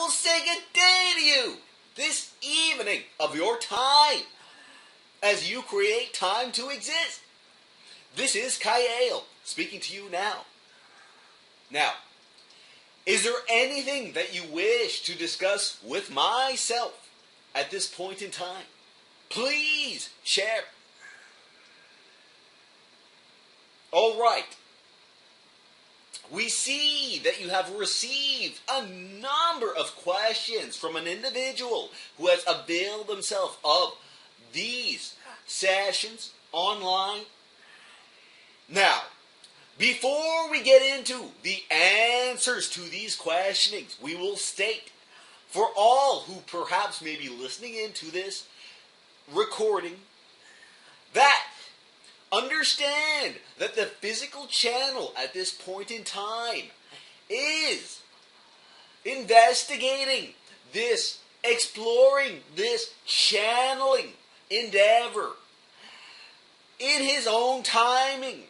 will say good day to you this evening of your time as you create time to exist. This is Kayel speaking to you now. Now, is there anything that you wish to discuss with myself at this point in time? Please share. All right. We see that you have received a number of questions from an individual who has availed themselves of these sessions online. Now, before we get into the answers to these questionings, we will state for all who perhaps may be listening into this recording that understand that the physical channel at this point in time is investigating this, exploring this channeling endeavor in his own timing.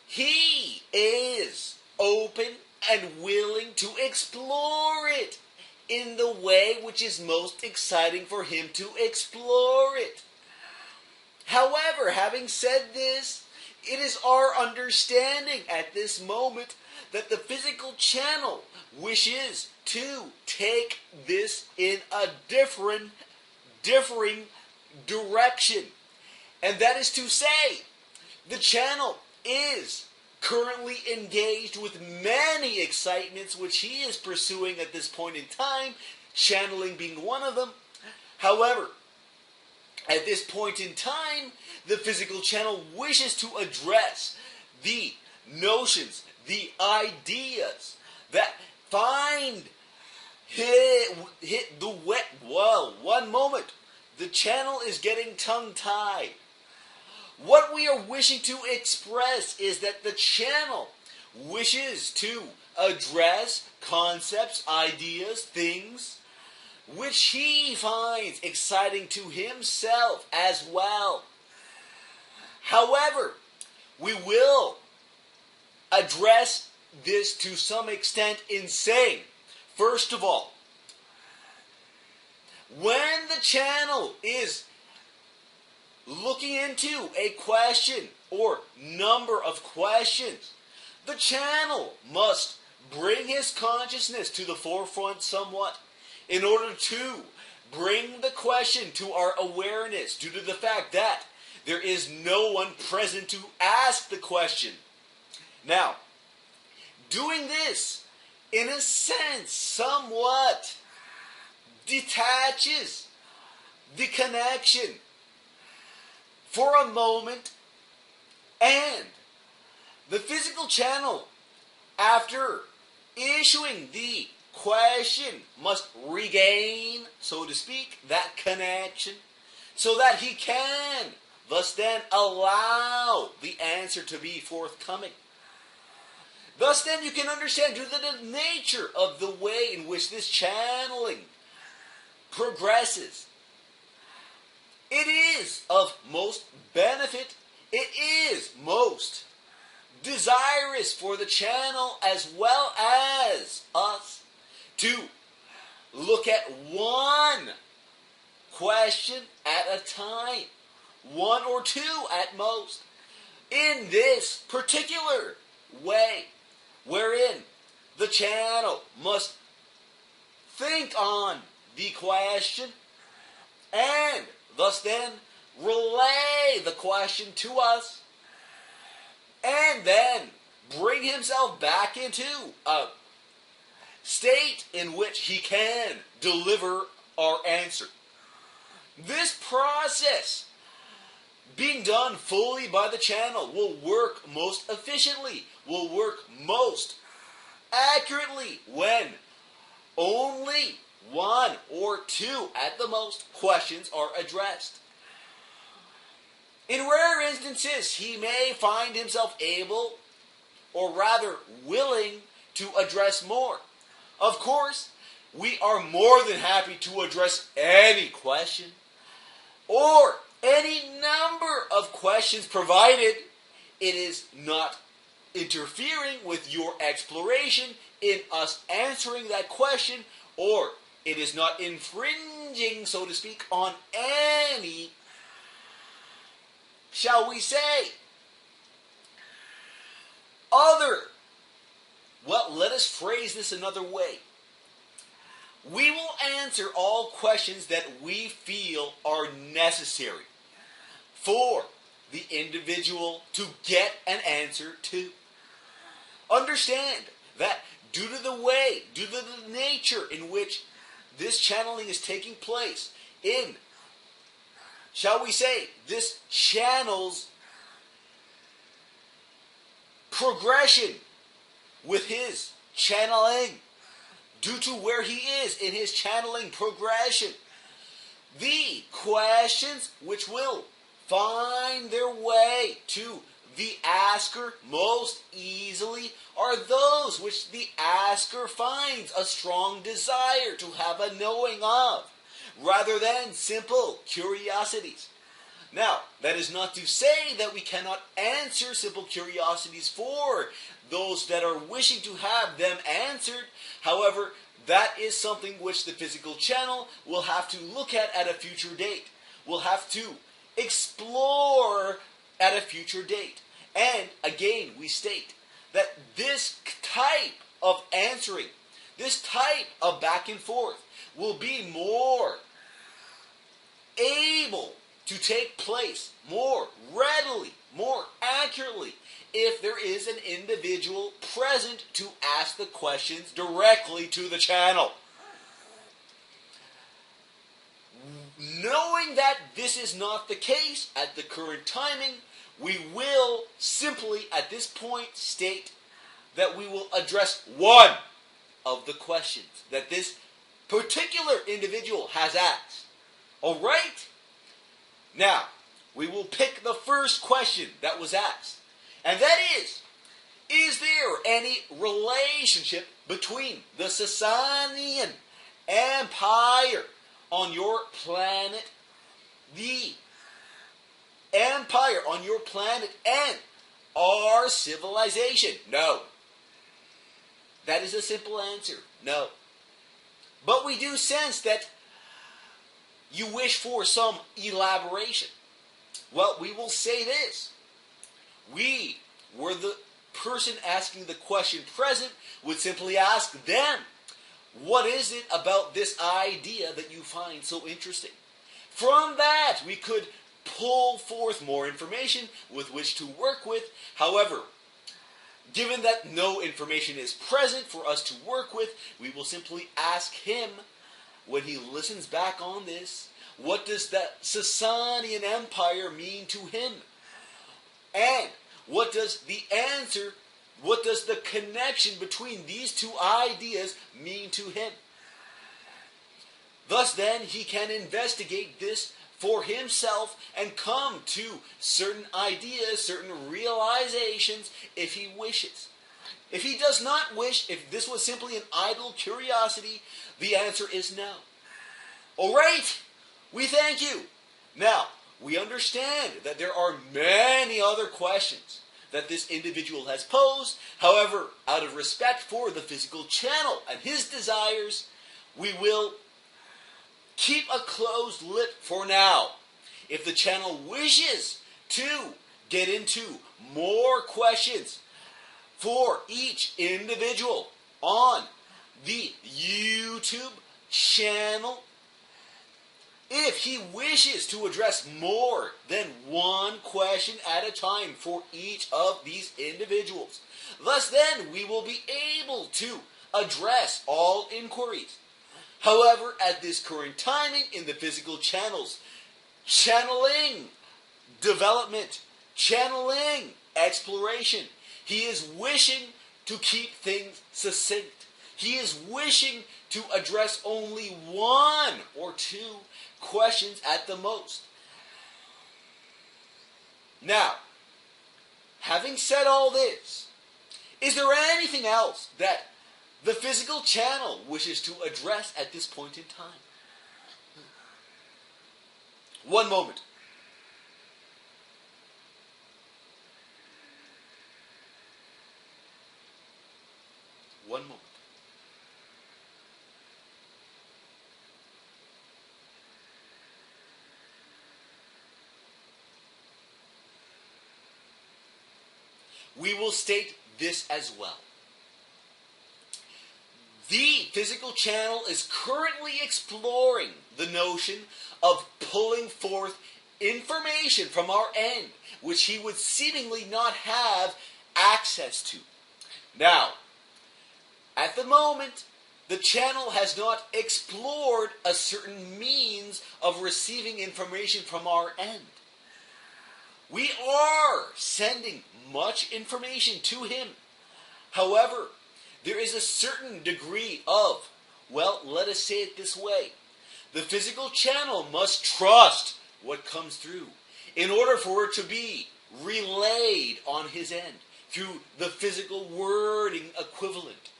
He is open and willing to explore it in the way which is most exciting for him to explore it. However, having said this, it is our understanding at this moment that the physical channel wishes to take this in a differing direction. And that is to say, the channel is currently engaged with many excitements which he is pursuing at this point in time, channeling being one of them. However, at this point in time, the physical channel wishes to address the notions, the ideas that find hit the wet. Whoa, one moment. The channel is getting tongue-tied. What we are wishing to express is that the channel wishes to address concepts, ideas, things which he finds exciting to himself as well. However, we will address this to some extent in saying, first of all, when the channel is looking into a question or number of questions, the channel must bring his consciousness to the forefront somewhat in order to bring the question to our awareness due to the fact that there is no one present to ask the question. Now, doing this, in a sense, somewhat detaches the connection for a moment, and the physical channel, after issuing the question, must regain, so to speak, that connection, so that he can thus then allow the answer to be forthcoming. Thus then you can understand due to the nature of the way in which this channeling progresses. It is of most benefit, it is most desirous for the channel as well as us to look at one question at a time, one or two at most, in this particular way, wherein the channel must think on the question and thus then relay the question to us, and then bring himself back into a state in which he can deliver our answer. This process, being done fully by the channel, will work most efficiently, will work most accurately when only one or two at the most questions are addressed. In rare instances, he may find himself able, or rather willing, to address more. Of course, we are more than happy to address any question or any number of questions provided it is not interfering with your exploration in us answering that question, or it is not infringing, so to speak, on any, shall we say, other. Well, let us phrase this another way. We will answer all questions that we feel are necessary for the individual to get an answer to. Understand that due to the nature in which this channeling is taking place, in, shall we say, this channel's progression with his channeling, due to where he is in his channeling progression, the questions which will find their way to the asker most easily are those which the asker finds a strong desire to have a knowing of, rather than simple curiosities. Now, that is not to say that we cannot answer simple curiosities for those that are wishing to have them answered. However, that is something which the physical channel will have to look at a future date. Will have to explore at a future date. And again, we state that this type of answering, this type of back and forth, will be more able to take place more readily, more accurately, if there is an individual present to ask the questions directly to the channel. Knowing that this is not the case at the current timing, we will simply at this point state that we will address one of the questions that this particular individual has asked. Alright? Now, we will pick the first question that was asked. And that is there any relationship between the Sassanian Empire on your planet, the empire on your planet, and our civilization? No. That is a simple answer. No. But we do sense that you wish for some elaboration. Well, we will say this. We, were the person asking the question present, would simply ask them, what is it about this idea that you find so interesting? From that, we could pull forth more information with which to work with. However, given that no information is present for us to work with, we will simply ask him, when he listens back on this, what does that Sassanian Empire mean to him? And what does the answer, what does the connection between these two ideas mean to him? Thus then, he can investigate this for himself and come to certain ideas, certain realizations, if he wishes. If he does not wish, if this was simply an idle curiosity, the answer is no. Alright, we thank you. Now, we understand that there are many other questions that this individual has posed. However, out of respect for the physical channel and his desires, we will keep a closed lip for now. If the channel wishes to get into more questions for each individual on the YouTube channel, if he wishes to address more than one question at a time for each of these individuals, thus then we will be able to address all inquiries. However, at this current timing in the physical channels, channeling development, channeling exploration, he is wishing to keep things succinct. He is wishing to address only one or two questions at the most. Now, having said all this, is there anything else that the physical channel wishes to address at this point in time? One moment. One moment. We will state this as well. The physical channel is currently exploring the notion of pulling forth information from our end, which he would seemingly not have access to. Now, at the moment, the channel has not explored a certain means of receiving information from our end. We are sending much information to him. However, there is a certain degree of, well, let us say it this way. The physical channel must trust what comes through in order for it to be relayed on his end through the physical wording equivalent.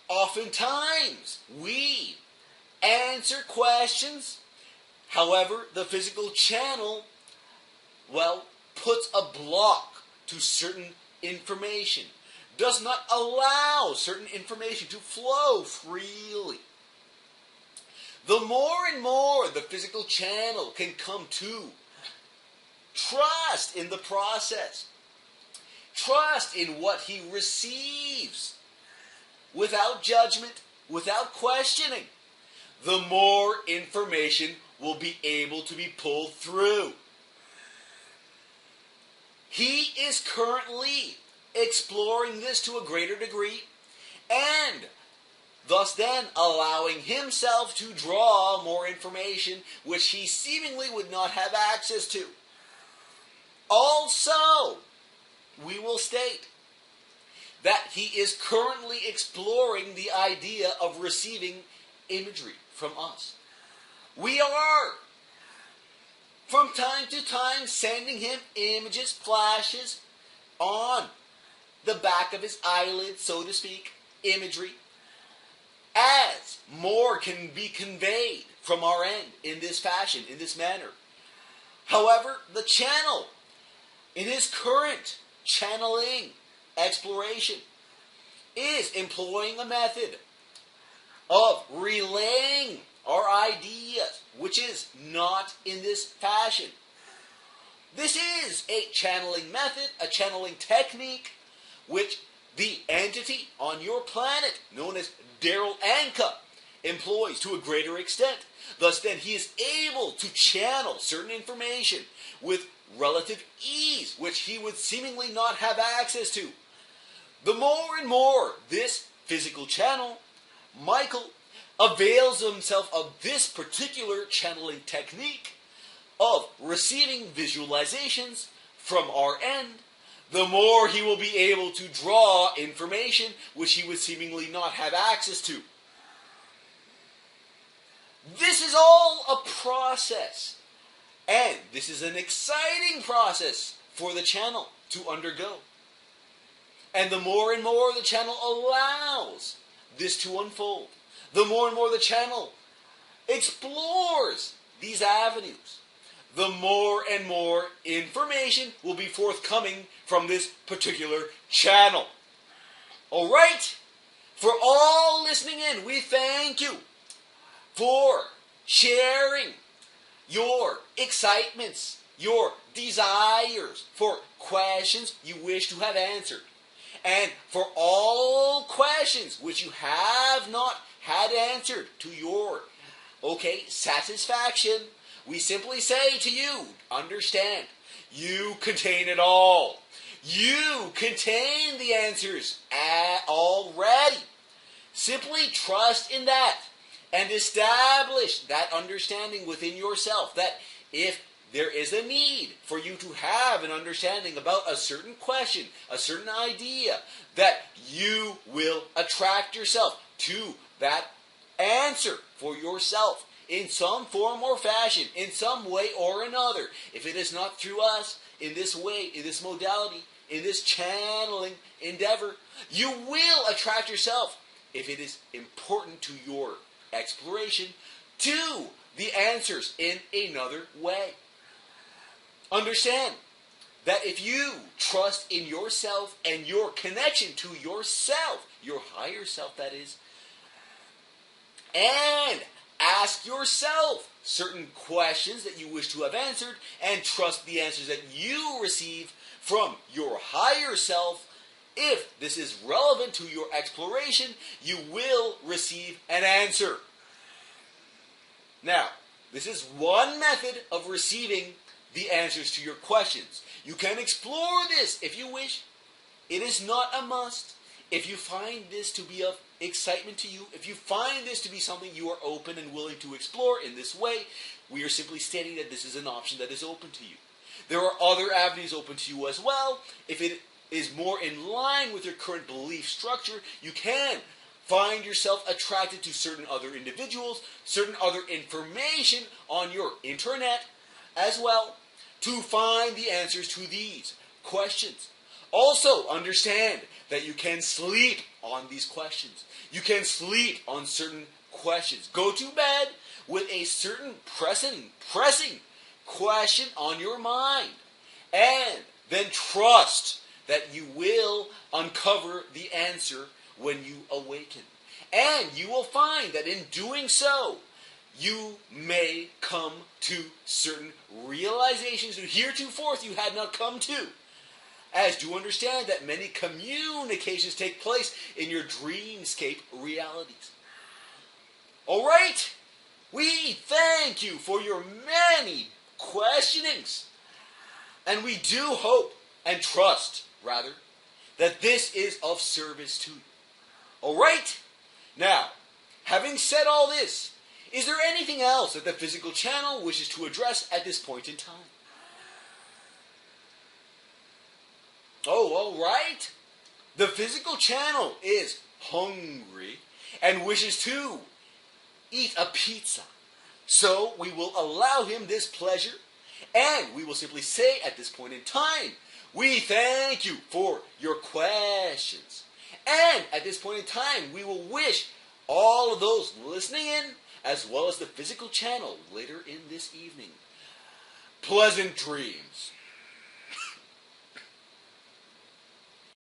Oftentimes, we answer questions. However, the physical channel, well, puts a block to certain information, does not allow certain information to flow freely. The more and more the physical channel can come to trust in the process, trust in what he receives, without judgment, without questioning, the more information will be able to be pulled through. He is currently exploring this to a greater degree, and thus then allowing himself to draw more information which he seemingly would not have access to. Also, we will state that he is currently exploring the idea of receiving imagery from us. We are, from time to time, sending him images, flashes on the back of his eyelid, so to speak, imagery, as more can be conveyed from our end in this fashion, in this manner. However, the channel, in his current channeling exploration, is employing a method of relaying our ideas, which is not in this fashion. This is a channeling method, a channeling technique, which the entity on your planet, known as Daryl Anka, employs to a greater extent. Thus then, he is able to channel certain information with relative ease, which he would seemingly not have access to. The more and more this physical channel, Michael, avails himself of this particular channeling technique of receiving visualizations from our end, the more he will be able to draw information which he would seemingly not have access to. This is all a process, and this is an exciting process for the channel to undergo. And the more and more the channel allows this to unfold, the more and more the channel explores these avenues, the more and more information will be forthcoming from this particular channel. All right? For all listening in, we thank you for sharing your excitements, your desires for questions you wish to have answered. And for all questions which you have not had answered to your, satisfaction, we simply say to you, understand, you contain it all. You contain the answers already. Simply trust in that and establish that understanding within yourself that if there is a need for you to have an understanding about a certain question, a certain idea, that you will attract yourself to that answer for yourself in some form or fashion, in some way or another. If it is not through us, in this way, in this modality, in this channeling endeavor, you will attract yourself, if it is important to your exploration, to the answers in another way. Understand that if you trust in yourself and your connection to yourself, your higher self that is, and ask yourself certain questions that you wish to have answered and trust the answers that you receive from your higher self, if this is relevant to your exploration, you will receive an answer. Now, this is one method of receiving the answers to your questions. You can explore this if you wish. It is not a must. If you find this to be of excitement to you, if you find this to be something you are open and willing to explore in this way, we are simply stating that this is an option that is open to you. There are other avenues open to you as well. If it is more in line with your current belief structure, you can find yourself attracted to certain other individuals, certain other information on your internet as well, to find the answers to these questions. Also, understand that you can sleep on these questions. You can sleep on certain questions. Go to bed with a certain pressing question on your mind. And then trust that you will uncover the answer when you awaken. And you will find that in doing so, you may come to certain realizations that heretofore you had not come to. As do understand that many communications take place in your dreamscape realities. Alright? We thank you for your many questionings. And we do hope and trust, rather, that this is of service to you. Alright? Now, having said all this, is there anything else that the physical channel wishes to address at this point in time? Oh, alright. The physical channel is hungry and wishes to eat a pizza. So we will allow him this pleasure, and we will simply say at this point in time, we thank you for your questions. And at this point in time, we will wish all of those listening in, as well as the physical channel later in this evening, pleasant dreams.